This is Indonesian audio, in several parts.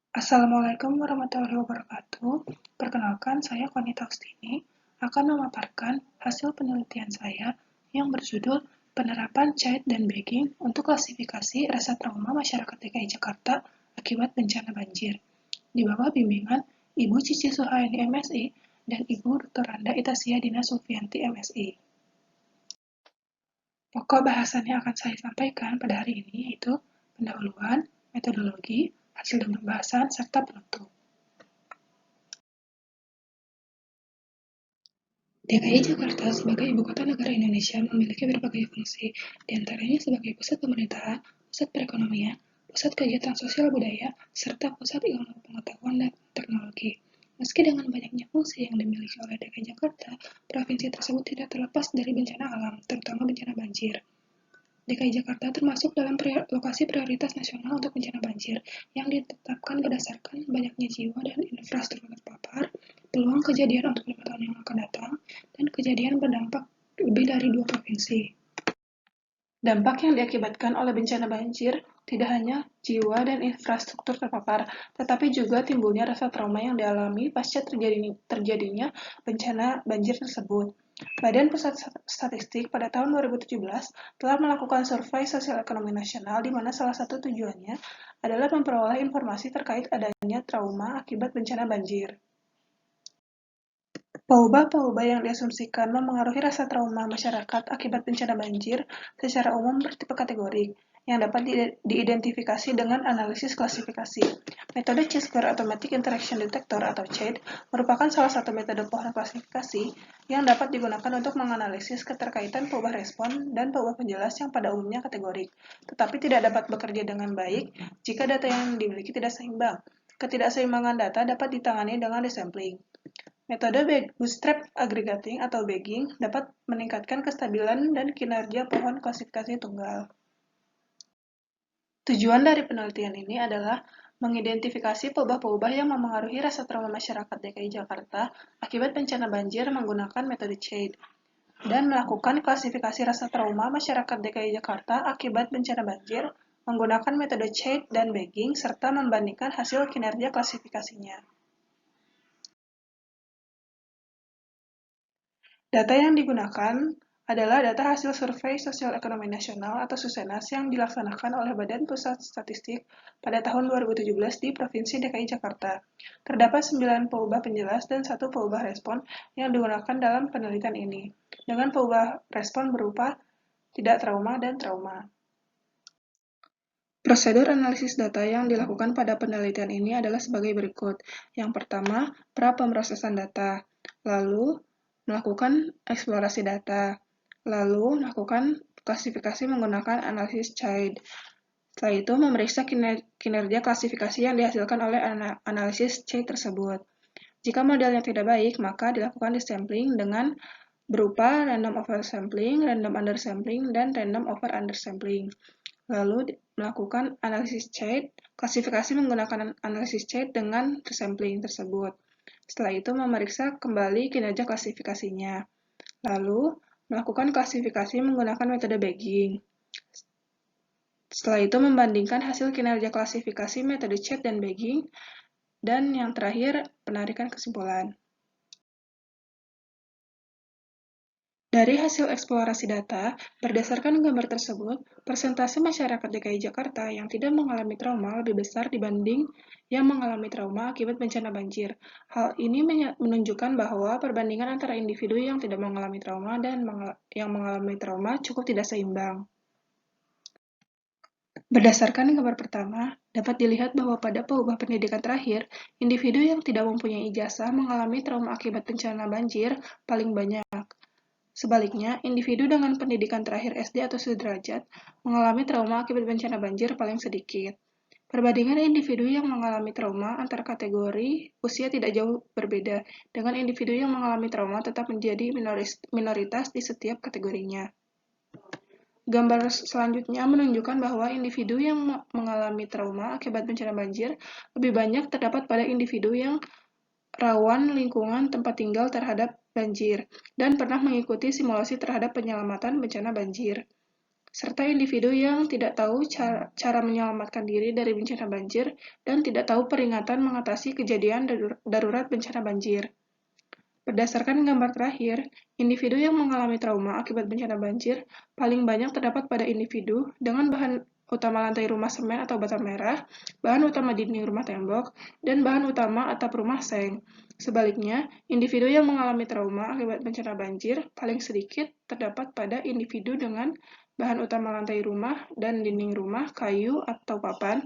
Assalamualaikum warahmatullahi wabarakatuh. Perkenalkan, saya Konita Ustini akan memaparkan hasil penelitian saya yang berjudul Penerapan CHAID dan Bagging untuk Klasifikasi Rasa Trauma Masyarakat DKI Jakarta Akibat Bencana Banjir, di bawah bimbingan Ibu Cici Suhaini MSI dan Ibu Dr. Randa Itasia Dina Sufianti MSI. Pokok bahasan yang akan saya sampaikan pada hari ini yaitu pendahuluan, metodologi, hasil dan pembahasan, serta penutup. DKI Jakarta sebagai ibu kota negara Indonesia memiliki berbagai fungsi, di antaranya sebagai pusat pemerintahan, pusat perekonomian, pusat kegiatan sosial budaya, serta pusat ilmu pengetahuan dan teknologi. Meski dengan banyaknya fungsi yang dimiliki oleh DKI Jakarta, provinsi tersebut tidak terlepas dari bencana alam, terutama bencana banjir. DKI Jakarta termasuk dalam lokasi prioritas nasional untuk bencana banjir yang ditetapkan berdasarkan banyaknya jiwa dan infrastruktur terpapar, peluang kejadian untuk 5 tahun yang akan datang, dan kejadian berdampak lebih dari 2 provinsi. Dampak yang diakibatkan oleh bencana banjir tidak hanya jiwa dan infrastruktur terpapar, tetapi juga timbulnya rasa trauma yang dialami pasca terjadinya bencana banjir tersebut. Badan Pusat Statistik pada tahun 2017 telah melakukan survei sosial ekonomi nasional di mana salah satu tujuannya adalah memperoleh informasi terkait adanya trauma akibat bencana banjir. Paubah-paubah yang diasumsikan memengaruhi rasa trauma masyarakat akibat bencana banjir secara umum bertipe kategori, yang dapat diidentifikasi dengan analisis klasifikasi. Metode Chi-square Automatic Interaction Detector atau CHAID merupakan salah satu metode pohon klasifikasi yang dapat digunakan untuk menganalisis keterkaitan paubah respon dan paubah penjelas yang pada umumnya kategorik, tetapi tidak dapat bekerja dengan baik jika data yang dimiliki tidak seimbang. Ketidakseimbangan data dapat ditangani dengan resampling. Metode bootstrap aggregating atau bagging dapat meningkatkan kestabilan dan kinerja pohon klasifikasi tunggal. Tujuan dari penelitian ini adalah mengidentifikasi paubah-paubah yang memengaruhi rasa trauma masyarakat DKI Jakarta akibat bencana banjir menggunakan metode CHAID dan melakukan klasifikasi rasa trauma masyarakat DKI Jakarta akibat bencana banjir menggunakan metode CHAID dan bagging serta membandingkan hasil kinerja klasifikasinya. Data yang digunakan adalah data hasil Survei Sosial Ekonomi Nasional atau SUSENAS yang dilaksanakan oleh Badan Pusat Statistik pada tahun 2017 di Provinsi DKI Jakarta. Terdapat 9 paubah penjelas dan 1 paubah respon yang digunakan dalam penelitian ini, dengan paubah respon berupa tidak trauma dan trauma. Prosedur analisis data yang dilakukan pada penelitian ini adalah sebagai berikut. Yang pertama, pra-pemrosesan data, lalu melakukan eksplorasi data, lalu melakukan klasifikasi menggunakan analisis CHAID. Setelah itu, memeriksa kinerja klasifikasi yang dihasilkan oleh analisis CHAID tersebut. Jika modelnya tidak baik, maka dilakukan desampling dengan berupa random oversampling, random undersampling, dan random over undersampling. Lalu melakukan analisis CHAID, klasifikasi menggunakan analisis CHAID dengan resampling tersebut. Setelah itu memeriksa kembali kinerja klasifikasinya. Lalu melakukan klasifikasi menggunakan metode bagging. Setelah itu membandingkan hasil kinerja klasifikasi metode CHAID dan bagging. Dan yang terakhir, penarikan kesimpulan. Dari hasil eksplorasi data, berdasarkan gambar tersebut, persentase masyarakat DKI Jakarta yang tidak mengalami trauma lebih besar dibanding yang mengalami trauma akibat bencana banjir. Hal ini menunjukkan bahwa perbandingan antara individu yang tidak mengalami trauma dan yang mengalami trauma cukup tidak seimbang. Berdasarkan gambar pertama, dapat dilihat bahwa pada paubah pendidikan terakhir, individu yang tidak mempunyai ijazah mengalami trauma akibat bencana banjir paling banyak. Sebaliknya, individu dengan pendidikan terakhir SD atau sederajat mengalami trauma akibat bencana banjir paling sedikit. Perbandingan individu yang mengalami trauma antar kategori usia tidak jauh berbeda, dengan individu yang mengalami trauma tetap menjadi minoritas di setiap kategorinya. Gambar selanjutnya menunjukkan bahwa individu yang mengalami trauma akibat bencana banjir lebih banyak terdapat pada individu yang rawan lingkungan tempat tinggal terhadap banjir, dan pernah mengikuti simulasi terhadap penyelamatan bencana banjir. serta individu yang tidak tahu cara menyelamatkan diri dari bencana banjir dan tidak tahu peringatan mengatasi kejadian darurat bencana banjir. Berdasarkan gambar terakhir, individu yang mengalami trauma akibat bencana banjir paling banyak terdapat pada individu dengan bahan utama lantai rumah semen atau bata merah, bahan utama dinding rumah tembok, dan bahan utama atap rumah seng. Sebaliknya, individu yang mengalami trauma akibat bencana banjir paling sedikit terdapat pada individu dengan bahan utama lantai rumah dan dinding rumah kayu atau papan,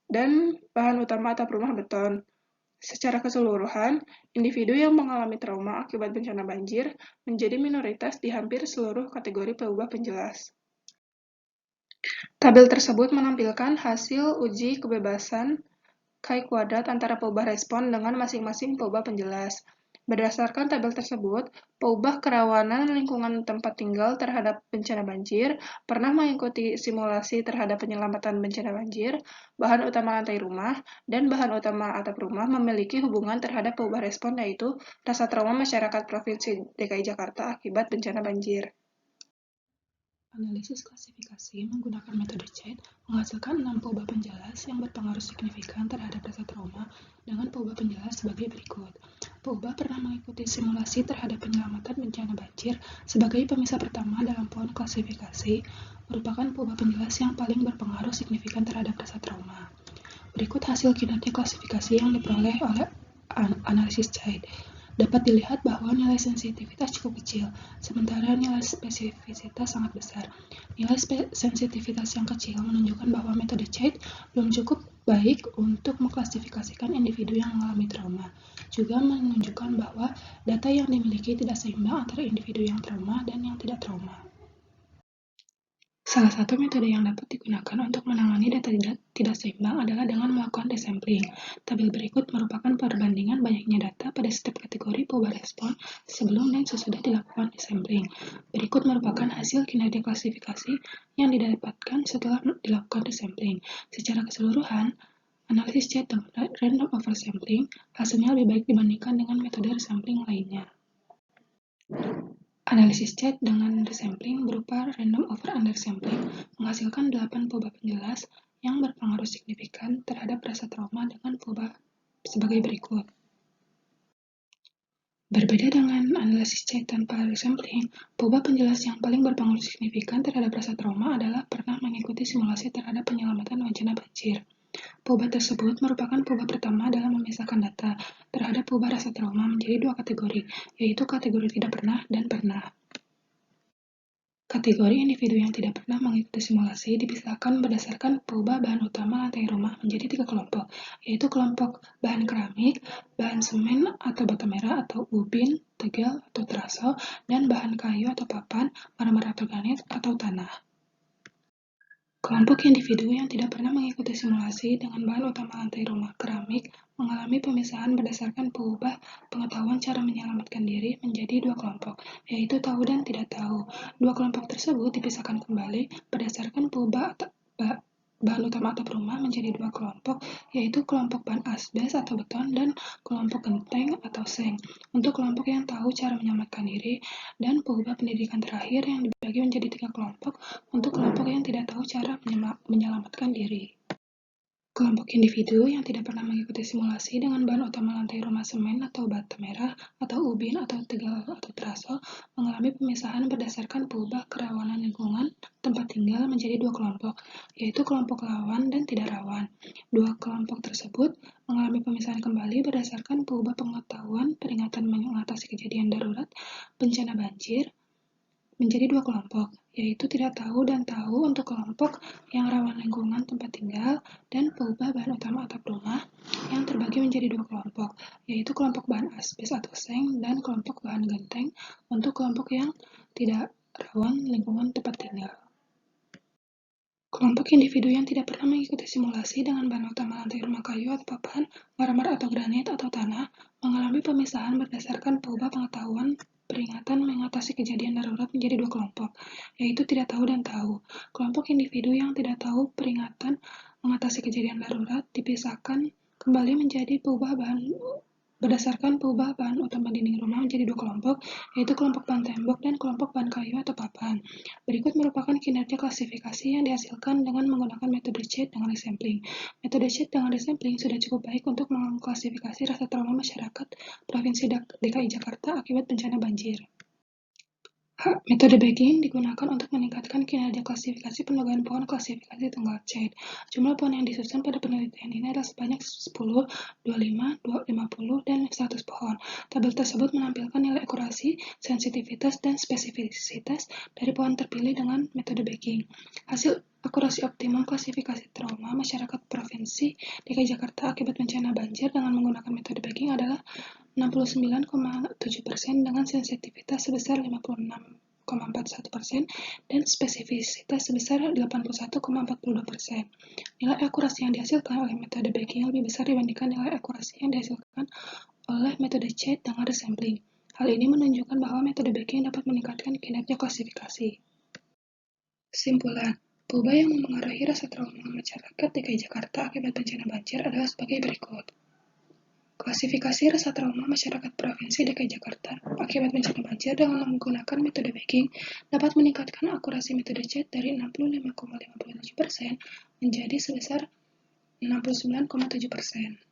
dan bahan utama atap rumah beton. Secara keseluruhan, individu yang mengalami trauma akibat bencana banjir menjadi minoritas di hampir seluruh kategori peubah penjelas. Tabel tersebut menampilkan hasil uji kebebasan chi-kuadrat antara peubah respon dengan masing-masing peubah penjelas. Berdasarkan tabel tersebut, peubah kerawanan lingkungan tempat tinggal terhadap bencana banjir pernah mengikuti simulasi terhadap penyelamatan bencana banjir, bahan utama lantai rumah, dan bahan utama atap rumah memiliki hubungan terhadap peubah respon, yaitu rasa trauma masyarakat Provinsi DKI Jakarta akibat bencana banjir. Analisis klasifikasi menggunakan metode CHAID menghasilkan 6 peubah penjelas yang berpengaruh signifikan terhadap rasa trauma dengan peubah penjelas sebagai berikut. Peubah pernah mengikuti simulasi terhadap penyelamatan bencana banjir sebagai pemisah pertama dalam poin klasifikasi merupakan peubah penjelas yang paling berpengaruh signifikan terhadap rasa trauma. Berikut hasil kinerja klasifikasi yang diperoleh oleh analisis CHAID. Dapat dilihat bahwa nilai sensitivitas cukup kecil, sementara nilai spesifisitas sangat besar. Nilai sensitivitas yang kecil menunjukkan bahwa metode CHAID belum cukup baik untuk mengklasifikasikan individu yang mengalami trauma. Juga menunjukkan bahwa data yang dimiliki tidak seimbang antara individu yang trauma dan yang tidak trauma. Salah satu metode yang dapat digunakan untuk menangani data tidak seimbang adalah dengan melakukan desampling. Tabel berikut merupakan perbandingan banyaknya data pada setiap kategori peubah respon sebelum dan sesudah dilakukan desampling. Berikut merupakan hasil kinerja klasifikasi yang didapatkan setelah dilakukan desampling. Secara keseluruhan, analisis CHAID dengan random oversampling hasilnya lebih baik dibandingkan dengan metode resampling lainnya. Analisis CHAID dengan resampling berupa random over undersampling menghasilkan 8 peubah penjelas yang berpengaruh signifikan terhadap rasa trauma dengan peubah sebagai berikut. Berbeda dengan analisis CHAID tanpa resampling, peubah penjelas yang paling berpengaruh signifikan terhadap rasa trauma adalah pernah mengikuti simulasi terhadap penyelamatan bencana banjir. Peubah tersebut merupakan peubah pertama dalam memisahkan data terhadap peubah rasa trauma menjadi 2 kategori, yaitu kategori tidak pernah dan pernah. Kategori individu yang tidak pernah mengikuti simulasi dipisahkan berdasarkan peubah bahan utama lantai rumah menjadi 3 kelompok, yaitu kelompok bahan keramik, bahan semen atau bata merah atau ubin, tegel atau teraso, dan bahan kayu atau papan, marmer atau granit atau tanah. Kelompok individu yang tidak pernah mengikuti simulasi dengan bahan utama lantai rumah keramik mengalami pemisahan berdasarkan peubah pengetahuan cara menyelamatkan diri menjadi 2 kelompok, yaitu tahu dan tidak tahu. 2 kelompok tersebut dipisahkan kembali berdasarkan peubah bahan utama atap rumah menjadi 2 kelompok, yaitu kelompok bahan asbes atau beton dan kelompok genteng atau seng. Untuk kelompok yang tahu cara menyelamatkan diri dan peubah pendidikan terakhir yang dibagi menjadi 3 kelompok untuk kelompok yang tidak tahu cara menyelamatkan diri. Kelompok individu yang tidak pernah mengikuti simulasi dengan bahan utama lantai rumah semen atau bata merah atau ubin atau tegel atau teraso mengalami pemisahan berdasarkan peubah kerawanan lingkungan tempat tinggal menjadi 2 kelompok, yaitu kelompok rawan dan tidak rawan. 2 kelompok tersebut mengalami pemisahan kembali berdasarkan peubah pengetahuan peringatan mengatasi kejadian darurat bencana banjir menjadi 2 kelompok, yaitu tidak tahu dan tahu untuk kelompok yang rawan lingkungan tempat tinggal dan peubah bahan utama atap rumah yang terbagi menjadi 2 kelompok, yaitu kelompok bahan asbes atau seng dan kelompok bahan genteng untuk kelompok yang tidak rawan lingkungan tempat tinggal. Kelompok individu yang tidak pernah mengikuti simulasi dengan bahan utama lantai rumah kayu atau papan, marmer atau granit atau tanah mengalami pemisahan berdasarkan peubah pengetahuan peringatan mengatasi kejadian darurat menjadi 2 kelompok, yaitu tidak tahu dan tahu. Kelompok individu yang tidak tahu peringatan mengatasi kejadian darurat dipisahkan kembali menjadi peubah bahan berdasarkan perubahan bahan utama dinding rumah menjadi dua kelompok, yaitu kelompok bahan tembok dan kelompok bahan kayu atau papan. Berikut merupakan kinerja klasifikasi yang dihasilkan dengan menggunakan metode CHED dengan resampling. Metode CHED dengan resampling sudah cukup baik untuk mengklasifikasi rasa trauma masyarakat Provinsi DKI Jakarta akibat bencana banjir. Metode bagging digunakan untuk meningkatkan kinerja klasifikasi penemuan pohon klasifikasi tunggal CHED. Jumlah pohon yang disusun pada penelitian ini adalah sebanyak 10, 25, 50, dan 100 pohon. Tabel tersebut menampilkan nilai akurasi, sensitivitas, dan spesifisitas dari pohon terpilih dengan metode bagging. Hasil akurasi optimum klasifikasi trauma masyarakat Provinsi DKI Jakarta akibat bencana banjir dengan menggunakan metode bagging adalah 69,7% dengan sensitivitas sebesar 56,41% dan spesifisitas sebesar 81,42%. Nilai akurasi yang dihasilkan oleh metode bagging lebih besar dibandingkan nilai akurasi yang dihasilkan oleh metode CHED dengan resampling. Hal ini menunjukkan bahwa metode bagging dapat meningkatkan kinerja klasifikasi. Kesimpulan, perubahan yang memengaruhi rasa trauma masyarakat DKI Jakarta akibat bencana banjir adalah sebagai berikut. Klasifikasi rasa trauma masyarakat Provinsi DKI Jakarta akibat bencana banjir dengan menggunakan metode bagging dapat meningkatkan akurasi metode CHED dari 65,57% menjadi sebesar 69,7%.